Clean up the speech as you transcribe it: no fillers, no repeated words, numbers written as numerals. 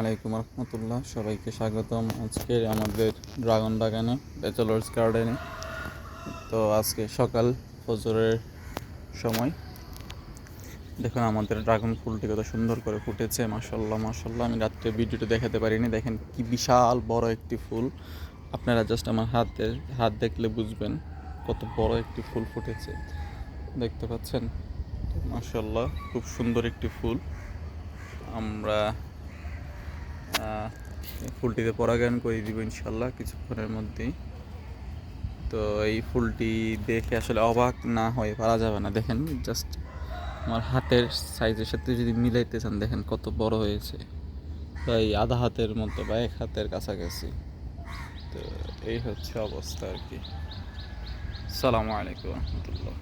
আলাইকুম রহমতুল্লাহ, সবাইকে স্বাগতম আজকে আমাদের ড্রাগন বাগানে, ব্যাচেলার্স গার্ডেনে। তো আজকে সকাল ফজরের সময় দেখুন আমাদের ড্রাগন ফুলটি কত সুন্দর করে ফুটেছে। মাশাল্লাহ মাশাল্লাহ, আমি রাত্রে ভিডিওটা দেখাতে পারিনি। দেখেন কি বিশাল বড় একটি ফুল। আপনারা জাস্ট আমার হাত দেখলে বুঝবেন কত বড় একটি ফুল ফুটেছে। দেখতে পাচ্ছেন? মাশাল্লাহ, খুব সুন্দর একটি ফুল। আমরা ফুলটিতে পরাগায়ন করে দিব ইনশাল্লাহ কিছুক্ষণের মধ্যেই। তো এই ফুলটি দেখে আসলে অবাক না হয়ে পারা যাবে না। দেখেন জাস্ট আমার হাতের সাইজের সাথে যদি মিলাইতে চান, দেখেন কত বড় হয়েছে, প্রায় আধা হাতের মতো বা এক হাতের কাছাকাছি। তো এই হচ্ছে অবস্থা আর কি। আসসালামু আলাইকুম রহমতুল্লাহ।